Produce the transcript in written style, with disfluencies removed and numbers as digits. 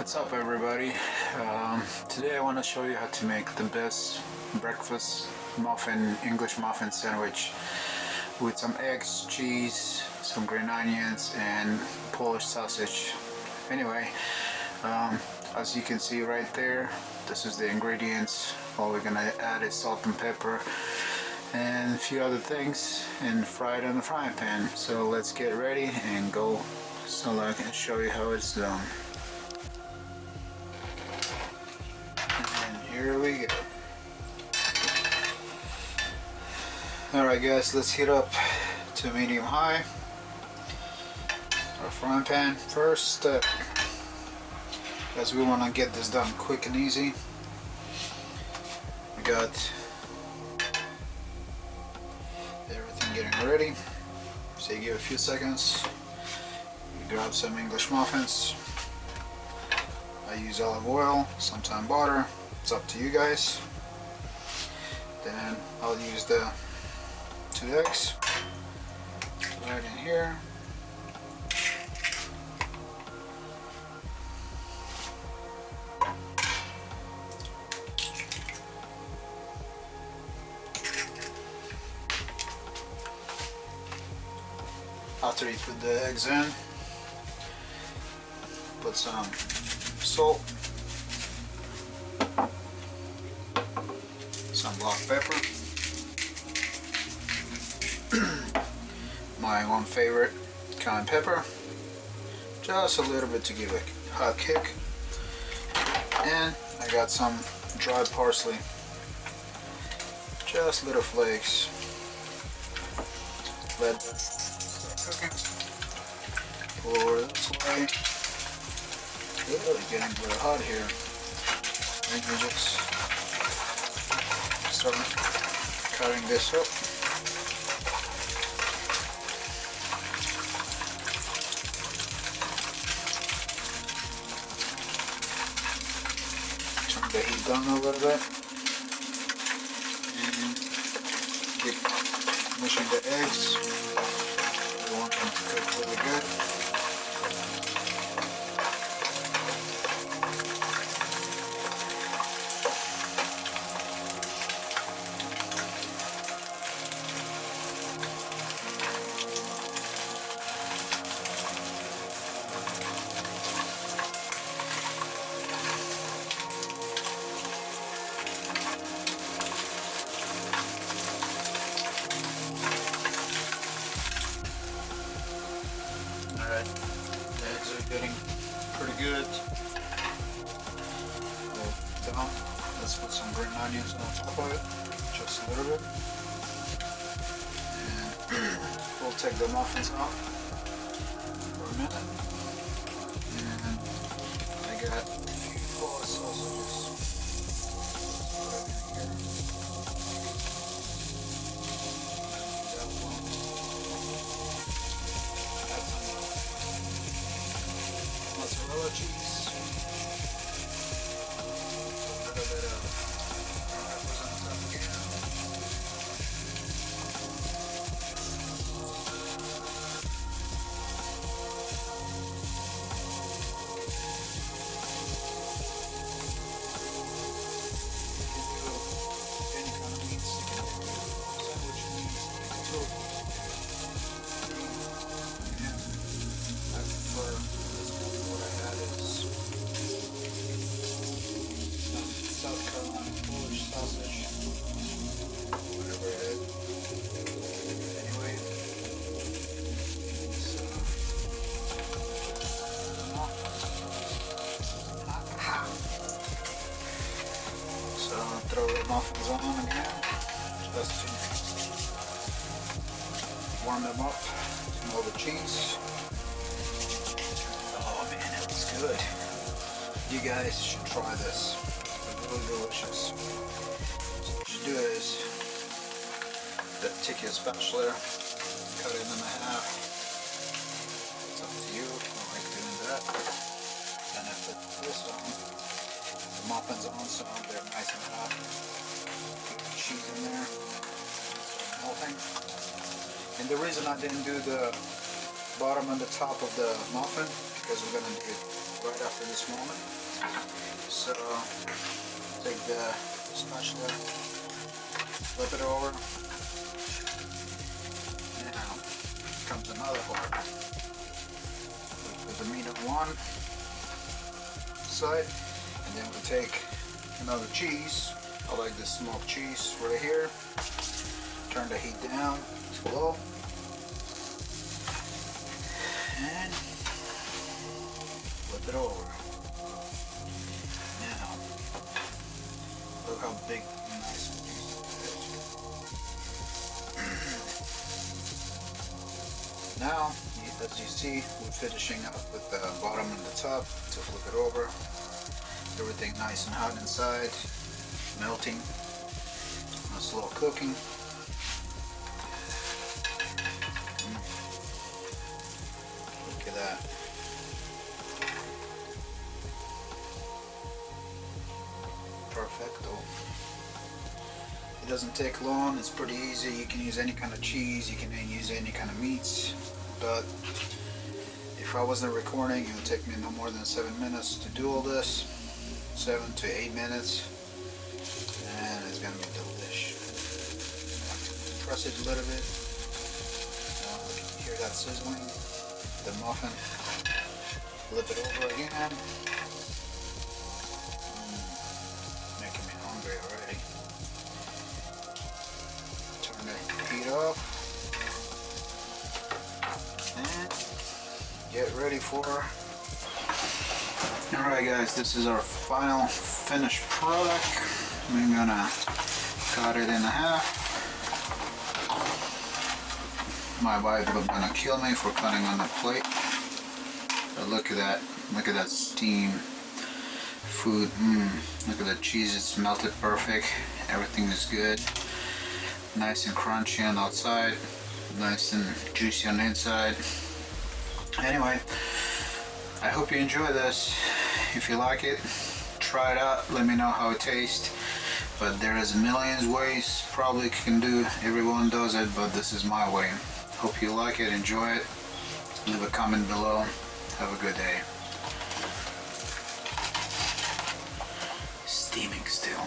What's up everybody? Today I want to show you how to make the best breakfast muffin, English muffin sandwich with some eggs, cheese, some green onions and Polish sausage. Anyway, as you can see right there, this is the ingredients. All we're gonna add is salt and pepper and a few other things and fry it in the frying pan. So let's get ready and go so I can show you how it's done. And here we go. Alright guys, let's heat up to medium high our frying pan. First step, as we want to get this done quick and easy, we got everything getting ready. So you give a few seconds, you grab some English muffins. I use olive oil, sometimes butter, it's up to you guys. Then I'll use the 2 eggs right in here. After you put the eggs in, put some salt, some black pepper, my one favorite, cayenne pepper, just a little bit to give a hot kick, and I got some dried parsley, just little flakes. Let that start cooking. Pull over this way. Really getting really hot here. And you just start cutting this up. Turn the heat down a little bit. And keep mushing the eggs. We want them to cook really good. Alright, the eggs are getting pretty good. Down. Let's put some green onions on top of it, just a little bit. And we'll take the muffins out for a minute. And I got a few Polish sausages. Put it in here. That one. Add some mozzarella cheese. A little bit of peppers on top again. Any kind of meats, sandwich meats, tofu. And I prefer this one. What I had is some South Carolina Polish sausage, whatever it is. Anyway, so I'll throw the muffins on again, just to warm them up. All the cheese. Oh man, it looks good. You guys should try this. It's really delicious. So what you do is take your spatula, cut it in half. It's up to you. I like doing that. Then I put this on. The muffins on so they're nice and hot. Put the cheese in there. Start melting. And the reason I didn't do the bottom and the top of the muffin because we're gonna do it right after this moment. So take the spatula, flip it over. Now comes another part. We put the meat on one side, and then we take another cheese. I like this smoked cheese right here. Turn the heat down to low. And flip it over. Now, look how big and nice and juicy it is. Now, as you see, we're finishing up with the bottom and the top to flip it over. Everything nice and hot inside, melting, slow cooking. Look at that. Perfecto. It doesn't take long, it's pretty easy. You can use any kind of cheese, you can use any kind of meats, but if I wasn't recording, it would take me no more than 7 minutes to do all this. 7 to 8 minutes, and it's gonna be delish. Press it a little bit. You can hear that sizzling. The muffin. Flip it over again. Making me hungry already. Turn the heat off. And get ready for. Alright guys, this is our final finished product. We're gonna cut it in half. My wife is gonna kill me for cutting on the plate. But look at that steam food. Look at that cheese, it's melted perfect. Everything is good. Nice and crunchy on the outside. Nice and juicy on the inside. Anyway, I hope you enjoy this. If you like it, try it out. Let me know how it tastes. But there is millions ways probably you can do. Everyone does it, but this is my way. Hope you like it, enjoy it. Leave a comment below. Have a good day. Steaming still.